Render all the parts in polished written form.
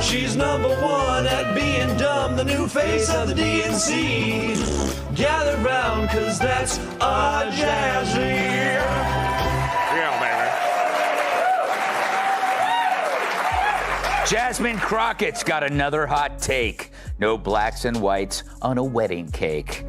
She's #1 at being dumb, the new face of the DNC. Gather round, cause that's our Jazzy. Yeah, baby. Jasmine Crockett's got another hot take. No blacks and whites on a wedding cake.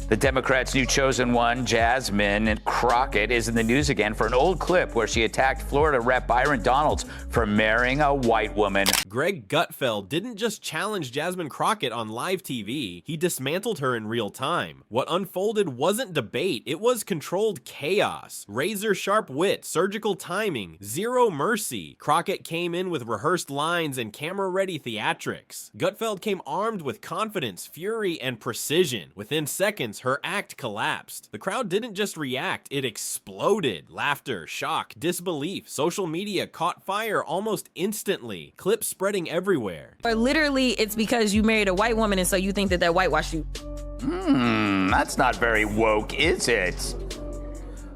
The Democrats' new chosen one, Jasmine Crockett, is in the news again for an old clip where she attacked Florida Rep. Byron Donalds for marrying a white woman. Greg Gutfeld didn't just challenge Jasmine Crockett on live TV, he dismantled her in real time. What unfolded wasn't debate, it was controlled chaos. Razor-sharp wit, surgical timing, zero mercy. Crockett came in with rehearsed lines and camera-ready theatrics. Gutfeld came armed with confidence, fury, and precision. Within seconds, her act collapsed. The crowd didn't just react, it exploded. Laughter, shock, disbelief. Social media caught fire almost instantly. Clips spreading everywhere. Or literally, it's because you married a white woman and so you think that whitewashed you. That's not very woke, is it?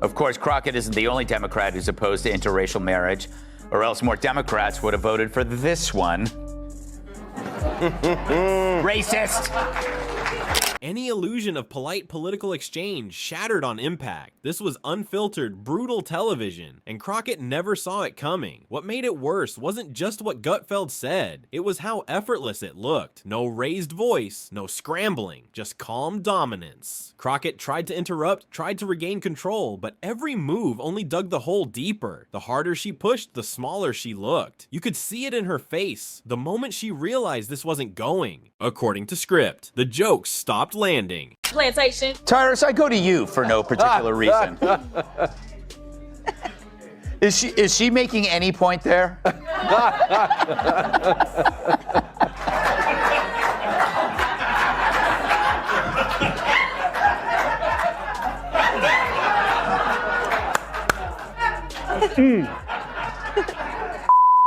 Of course, Crockett isn't the only Democrat who's opposed to interracial marriage, or else more Democrats would have voted for this one. Racist! Any illusion of polite political exchange shattered on impact. This was unfiltered, brutal television, and Crockett never saw it coming. What made it worse wasn't just what Gutfeld said, it was how effortless it looked. No raised voice, no scrambling, just calm dominance. Crockett tried to interrupt, tried to regain control, but every move only dug the hole deeper. The harder she pushed, the smaller she looked. You could see it in her face, the moment she realized this wasn't going. According to script, the jokes stopped landing. Plantation. Tyrus, I go to you for no particular reason. Is she making any point there?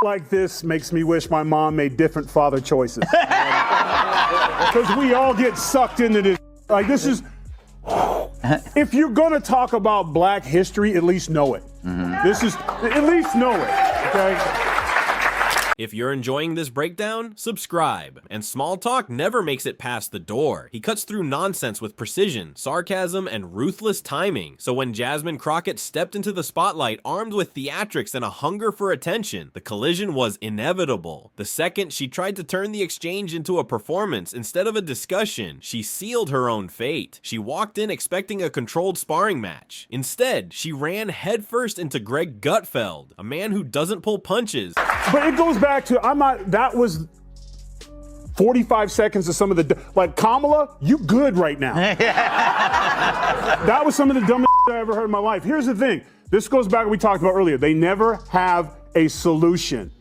Like this makes me wish my mom made different father choices. Because we all get sucked into this. Like, this is, if you're gonna talk about black history, at least know it. This is, at least know it, okay? If you're enjoying this breakdown, subscribe. And small talk never makes it past the door. He cuts through nonsense with precision, sarcasm, and ruthless timing. So when Jasmine Crockett stepped into the spotlight armed with theatrics and a hunger for attention, the collision was inevitable. The second she tried to turn the exchange into a performance instead of a discussion, she sealed her own fate. She walked in expecting a controlled sparring match. Instead, she ran headfirst into Greg Gutfeld, a man who doesn't pull punches. But it goes back to, that was 45 seconds of some of the, like, Kamala, you good right now. That was some of the dumbest I ever heard in my life. Here's the thing. This goes back to what we talked about earlier. They never have a solution.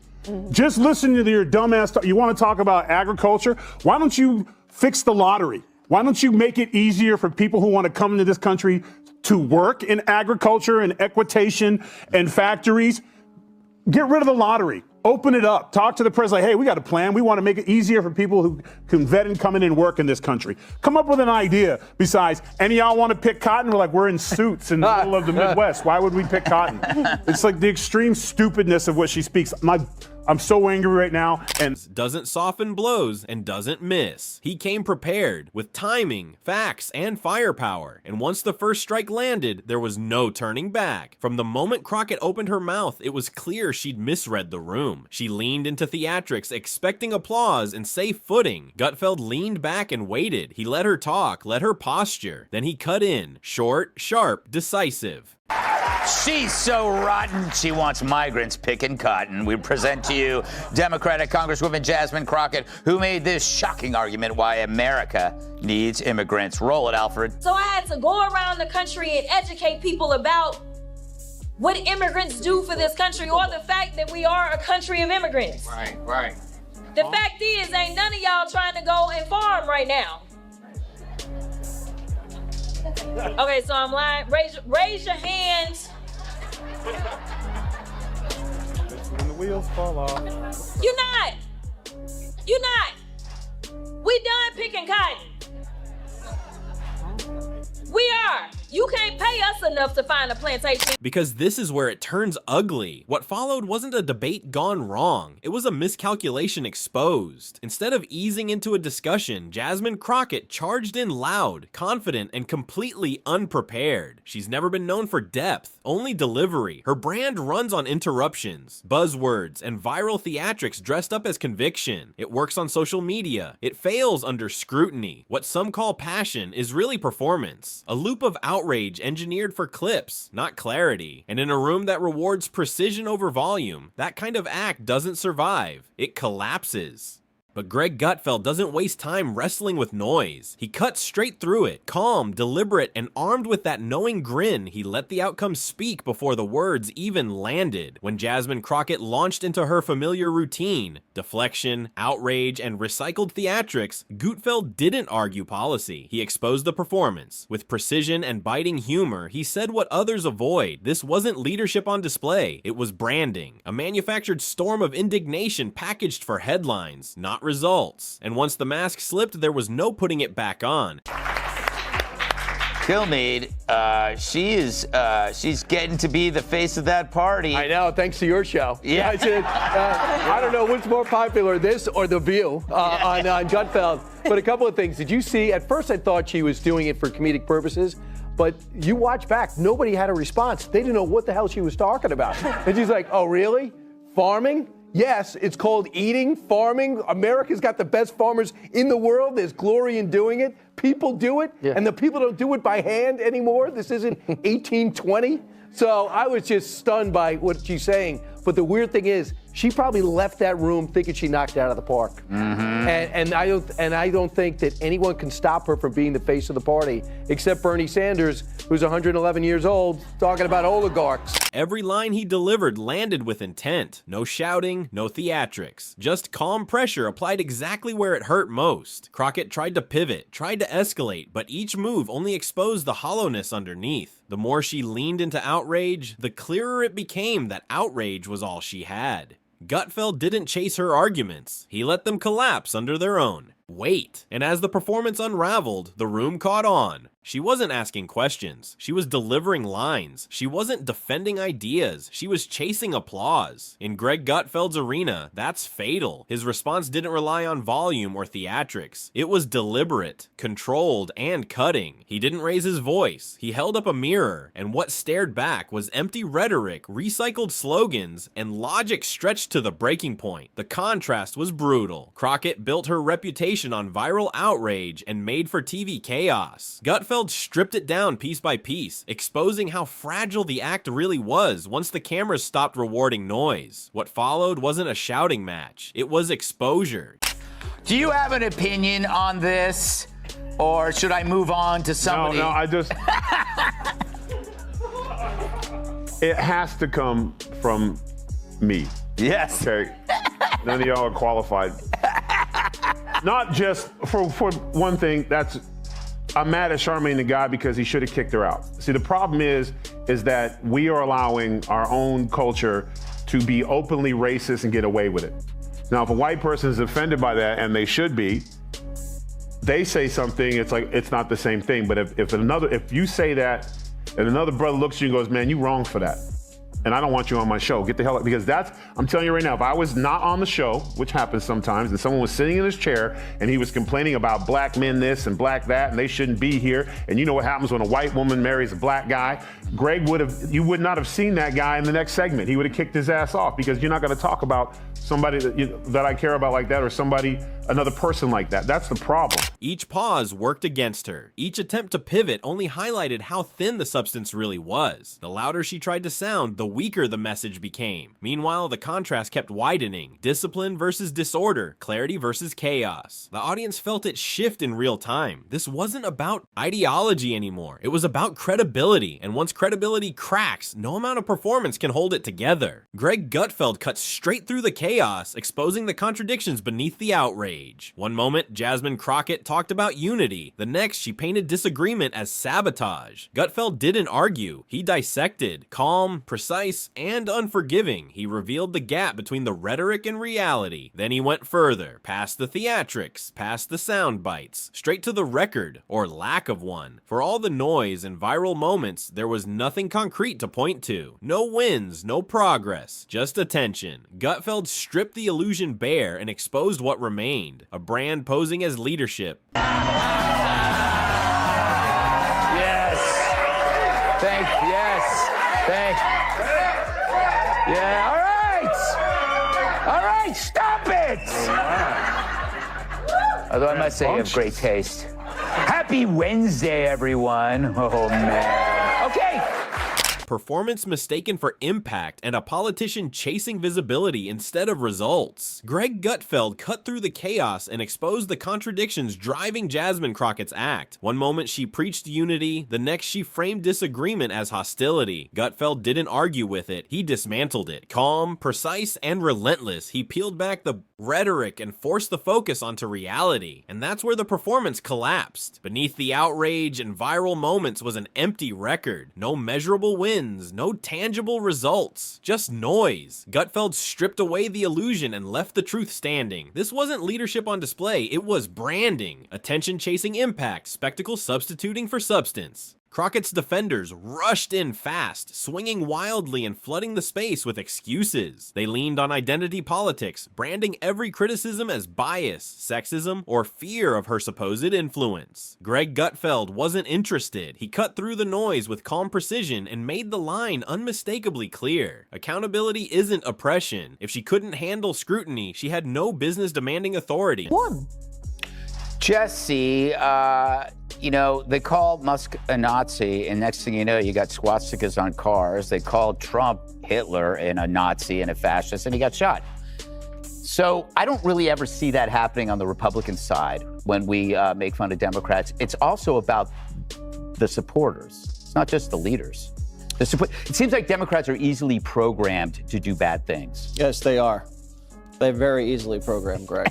Just listen to your dumbass talk. You want to talk about agriculture? Why don't you fix the lottery? Why don't you make it easier for people who want to come into this country to work in agriculture and equitation and factories? Get rid of the lottery. Open it up. Talk to the president. Like, hey, we got a plan. We want to make it easier for people who can vet and come in and work in this country. Come up with an idea besides, any of y'all want to pick cotton? We're like, we're in suits in the middle of the Midwest. Why would we pick cotton? It's like the extreme stupidness of what she speaks. I'm so angry right now. And doesn't soften blows and doesn't miss. He came prepared with timing, facts, and firepower. And once the first strike landed, there was no turning back. From the moment Crockett opened her mouth, it was clear she'd misread the room. She leaned into theatrics, expecting applause and safe footing. Gutfeld leaned back and waited. He let her talk, let her posture. Then he cut in, short, sharp, decisive. She's so rotten, she wants migrants picking cotton. We present to you Democratic Congresswoman Jasmine Crockett, who made this shocking argument why America needs immigrants. Roll it, Alfred. So I had to go around the country and educate people about what immigrants do for this country, or the fact that we are a country of immigrants. Right. The fact is, ain't none of y'all trying to go and farm right now. Okay, so I'm lying. Raise your hands. when the wheels fall off. You're not. We done picking cotton. We are. You can't pay us enough to find a plantation. Because this is where it turns ugly. What followed wasn't a debate gone wrong. It was a miscalculation exposed. Instead of easing into a discussion, Jasmine Crockett charged in loud, confident, and completely unprepared. She's never been known for depth, only delivery. Her brand runs on interruptions, buzzwords, and viral theatrics dressed up as conviction. It works on social media. It fails under scrutiny. What some call passion is really performance. A loop of outrage engineered for clips, not clarity. And in a room that rewards precision over volume, that kind of act doesn't survive. It collapses. But Greg Gutfeld doesn't waste time wrestling with noise. He cuts straight through it, calm, deliberate, and armed with that knowing grin. He let the outcome speak before the words even landed. When Jasmine Crockett launched into her familiar routine, deflection, outrage, and recycled theatrics, Gutfeld didn't argue policy. He exposed the performance. With precision and biting humor, he said what others avoid. This wasn't leadership on display. It was branding. A manufactured storm of indignation packaged for headlines, not results. And once the mask slipped, there was no putting it back on. Kilmeade, she's getting to be the face of that party. I know, thanks to your show. Yeah. I don't know what's more popular, this or The View on Gutfeld. But a couple of things. Did you see, at first I thought she was doing it for comedic purposes, but you watch back, nobody had a response. They didn't know what the hell she was talking about. And she's like, oh, really? Farming? Yes, it's called eating, farming. America's got the best farmers in the world. There's glory in doing it. People do it, and the people don't do it by hand anymore. This isn't 1820. So I was just stunned by what she's saying. But the weird thing is, she probably left that room thinking she knocked it out of the park. And I don't think that anyone can stop her from being the face of the party, except Bernie Sanders, who's 111 years old, talking about oligarchs. Every line he delivered landed with intent. No shouting, no theatrics. Just calm pressure applied exactly where it hurt most. Crockett tried to pivot, tried to escalate, but each move only exposed the hollowness underneath. The more she leaned into outrage, the clearer it became that outrage was all she had. Gutfeld didn't chase her arguments. He let them collapse under their own weight. And as the performance unraveled, the room caught on. She wasn't asking questions. She was delivering lines. She wasn't defending ideas. She was chasing applause. In Greg Gutfeld's arena, that's fatal. His response didn't rely on volume or theatrics. It was deliberate, controlled, and cutting. He didn't raise his voice. He held up a mirror, and what stared back was empty rhetoric, recycled slogans, and logic stretched to the breaking point. The contrast was brutal. Crockett built her reputation on viral outrage and made-for-TV chaos. Gutfeld stripped it down piece by piece, exposing how fragile the act really was once the cameras stopped rewarding noise. What followed wasn't a shouting match, it was exposure. Do you have an opinion on this? Or should I move on to somebody? No, I just... It has to come from me. Yes. Okay? None of y'all are qualified. Not just, for one thing, I'm mad at Charmaine the guy because he should have kicked her out. See, the problem is that we are allowing our own culture to be openly racist and get away with it. Now, if a white person is offended by that, and they should be, they say something, it's like, it's not the same thing. But if you say that, and another brother looks at you and goes, man, you wrong for that. And I don't want you on my show. Get the hell out, because I'm telling you right now, if I was not on the show, which happens sometimes, and someone was sitting in his chair and he was complaining about black men this and black that, and they shouldn't be here, and you know what happens when a white woman marries a black guy, you would not have seen that guy in the next segment. He would have kicked his ass off, because you're not gonna talk about somebody that I care about like that, or another person like that. That's the problem. Each pause worked against her. Each attempt to pivot only highlighted how thin the substance really was. The louder she tried to sound, the weaker the message became. Meanwhile, the contrast kept widening. Discipline versus disorder, clarity versus chaos. The audience felt it shift in real time. This wasn't about ideology anymore. It was about credibility, and once credibility cracks, no amount of performance can hold it together. Greg Gutfeld cut straight through the chaos, exposing the contradictions beneath the outrage. One moment, Jasmine Crockett talked about unity. The next, she painted disagreement as sabotage. Gutfeld didn't argue. He dissected. Calm, precise, precise, and unforgiving. He revealed the gap between the rhetoric and reality. Then he went further, past the theatrics, past the sound bites, straight to the record, or lack of one. For all the noise and viral moments, there was nothing concrete to point to. No wins, no progress, just attention. Gutfeld stripped the illusion bare and exposed what remained, a brand posing as leadership. All right, stop it! Although I must say you have great taste. Happy Wednesday, everyone. Oh, man. Okay. Performance mistaken for impact, and a politician chasing visibility instead of results. Greg Gutfeld cut through the chaos and exposed the contradictions driving Jasmine Crockett's act. One moment she preached unity, the next she framed disagreement as hostility. Gutfeld didn't argue with it, he dismantled it. Calm, precise, and relentless, he peeled back the rhetoric and forced the focus onto reality. And that's where the performance collapsed. Beneath the outrage and viral moments was an empty record. No measurable wins, no tangible results, just noise. Gutfeld stripped away the illusion and left the truth standing. This wasn't leadership on display, it was branding. Attention chasing impact, spectacle substituting for substance. Crockett's defenders rushed in fast, swinging wildly and flooding the space with excuses. They leaned on identity politics, branding every criticism as bias, sexism, or fear of her supposed influence. Greg Gutfeld wasn't interested. He cut through the noise with calm precision and made the line unmistakably clear. Accountability isn't oppression. If she couldn't handle scrutiny, she had no business demanding authority. Jesse, you know, they called Musk a Nazi, and next thing you know, you got swastikas on cars. They called Trump Hitler and a Nazi and a fascist, and he got shot. So I don't really ever see that happening on the Republican side when we make fun of Democrats. It's also about the supporters. It's not just the leaders. It seems like Democrats are easily programmed to do bad things. Yes, they are. They're very easily programmed, Greg.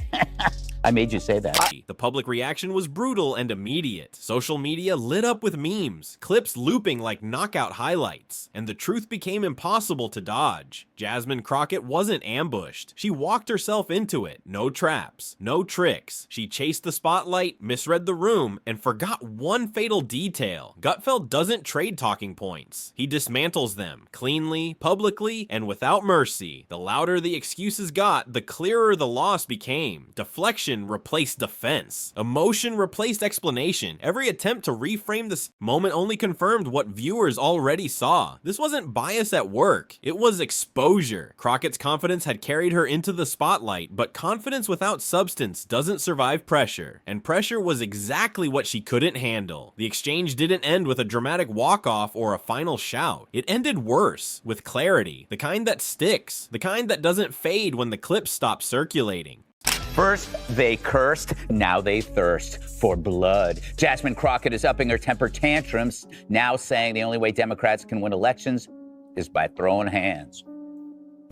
I made you say that. The public reaction was brutal and immediate. Social media lit up with memes, clips looping like knockout highlights, and the truth became impossible to dodge. Jasmine Crockett wasn't ambushed. She walked herself into it. No traps, no tricks. She chased the spotlight, misread the room, and forgot one fatal detail. Gutfeld doesn't trade talking points. He dismantles them, cleanly, publicly, and without mercy. The louder the excuses got, the clearer the loss became. Deflection replaced defense. Emotion replaced explanation. Every attempt to reframe this moment only confirmed what viewers already saw. This wasn't bias at work. It was exposure. Crockett's confidence had carried her into the spotlight, but confidence without substance doesn't survive pressure. And pressure was exactly what she couldn't handle. The exchange didn't end with a dramatic walk-off or a final shout. It ended worse, with clarity. The kind that sticks. The kind that doesn't fade when the clips stop circulating. First, they cursed, now they thirst for blood. Jasmine Crockett is upping her temper tantrums, now saying the only way Democrats can win elections is by throwing hands.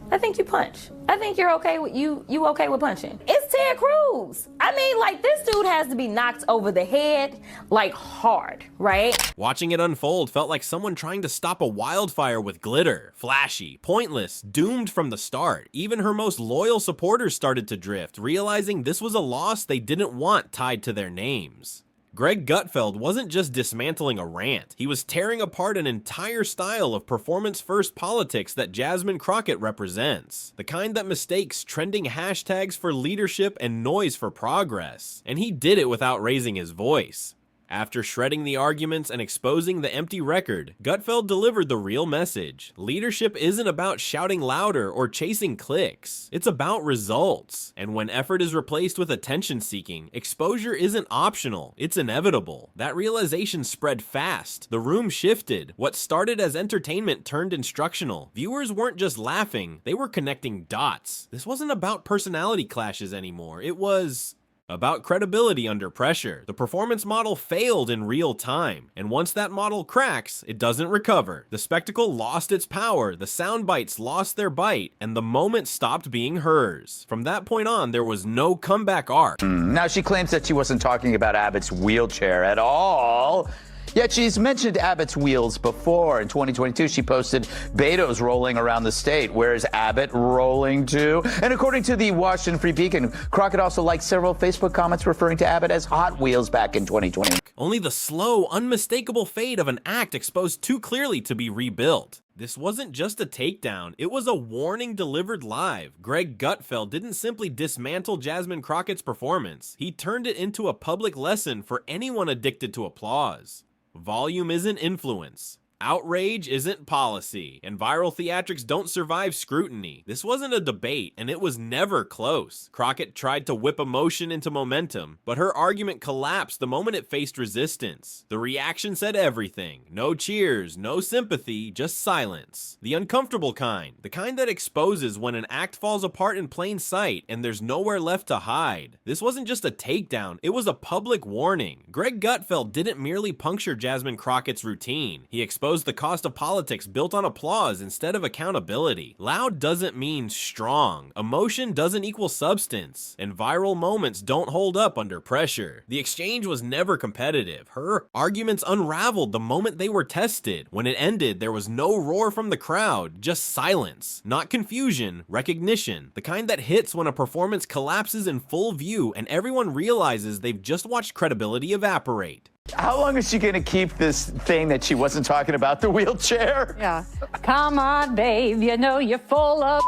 I think you punch. I think you're okay with you okay with punching. It's Ted Cruz. I mean, like, this dude has to be knocked over the head, like, hard, right? Watching it unfold felt like someone trying to stop a wildfire with glitter. Flashy, pointless, doomed from the start. Even her most loyal supporters started to drift, realizing this was a loss they didn't want tied to their names. Greg Gutfeld wasn't just dismantling a rant, he was tearing apart an entire style of performance-first politics that Jasmine Crockett represents. The kind that mistakes trending hashtags for leadership and noise for progress. And he did it without raising his voice. After shredding the arguments and exposing the empty record, Gutfeld delivered the real message. Leadership isn't about shouting louder or chasing clicks. It's about results. And when effort is replaced with attention-seeking, exposure isn't optional, it's inevitable. That realization spread fast. The room shifted. What started as entertainment turned instructional. Viewers weren't just laughing, they were connecting dots. This wasn't about personality clashes anymore. It was about credibility under pressure. The performance model failed in real time, and once that model cracks, it doesn't recover. The spectacle lost its power, the sound bites lost their bite, and the moment stopped being hers. From that point on, there was no comeback arc. Now she claims that she wasn't talking about Abbott's wheelchair at all. Yet she's mentioned Abbott's wheels before. In 2022, she posted Beto's rolling around the state. Where's Abbott rolling to? And according to the Washington Free Beacon, Crockett also liked several Facebook comments referring to Abbott as Hot Wheels back in 2020. Only the slow, unmistakable fate of an act exposed too clearly to be rebuilt. This wasn't just a takedown, it was a warning delivered live. Greg Gutfeld didn't simply dismantle Jasmine Crockett's performance, he turned it into a public lesson for anyone addicted to applause. Volume isn't influence. Outrage isn't policy, and viral theatrics don't survive scrutiny. This wasn't a debate, and it was never close. Crockett tried to whip emotion into momentum, but her argument collapsed the moment it faced resistance. The reaction said everything. No cheers, no sympathy, just silence. The uncomfortable kind. The kind that exposes when an act falls apart in plain sight, and there's nowhere left to hide. This wasn't just a takedown, it was a public warning. Greg Gutfeld didn't merely puncture Jasmine Crockett's routine. He exposed the cost of politics built on applause instead of accountability. Loud doesn't mean strong. Emotion doesn't equal substance. And viral moments don't hold up under pressure. The exchange was never competitive. Her arguments unraveled the moment they were tested. When it ended, there was no roar from the crowd, just silence. Not confusion, recognition. The kind that hits when a performance collapses in full view and everyone realizes they've just watched credibility evaporate. How long is she going to keep this thing that she wasn't talking about, the wheelchair? Yeah. Come on, babe, you know you're full of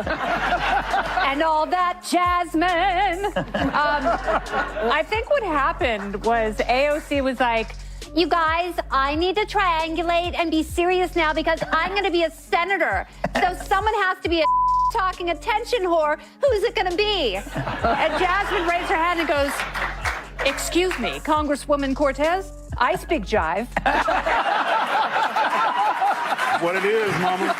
and all that, Jasmine. I think what happened was AOC was like, you guys, I need to triangulate and be serious now because I'm going to be a senator. So someone has to be a talking attention whore. Who's it going to be? And Jasmine raised her hand and goes, excuse me, Congresswoman Cortez, I speak jive. What it is, mama.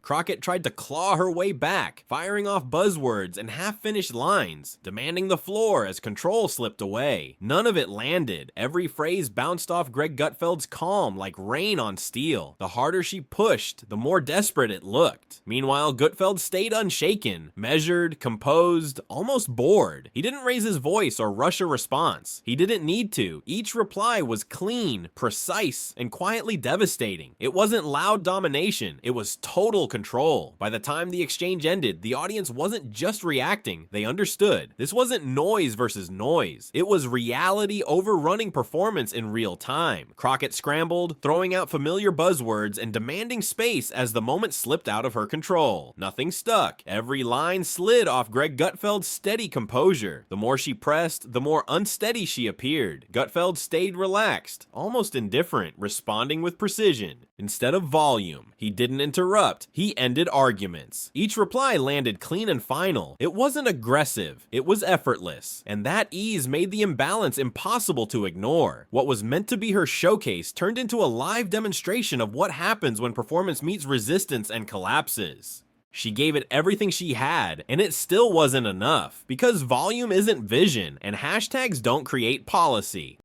Crockett tried to claw her way back, firing off buzzwords and half-finished lines, demanding the floor as control slipped away. None of it landed. Every phrase bounced off Greg Gutfeld's calm like rain on steel. The harder she pushed, the more desperate it looked. Meanwhile, Gutfeld stayed unshaken, measured, composed, almost bored. He didn't raise his voice or rush a response. He didn't need to. Each reply was clean, precise, and quietly devastating. It wasn't loud domination, it was total control. By the time the exchange ended, the audience wasn't just reacting, they understood. This wasn't noise versus noise. It was reality overrunning performance in real time. Crockett scrambled, throwing out familiar buzzwords and demanding space as the moment slipped out of her control. Nothing stuck. Every line slid off Greg Gutfeld's steady composure. The more she pressed, the more unsteady she appeared. Gutfeld stayed relaxed, almost indifferent, responding with precision. Instead of volume, he didn't interrupt, he ended arguments. Each reply landed clean and final. It wasn't aggressive, it was effortless. And that ease made the imbalance impossible to ignore. What was meant to be her showcase turned into a live demonstration of what happens when performance meets resistance and collapses. She gave it everything she had, and it still wasn't enough. Because volume isn't vision, and hashtags don't create policy.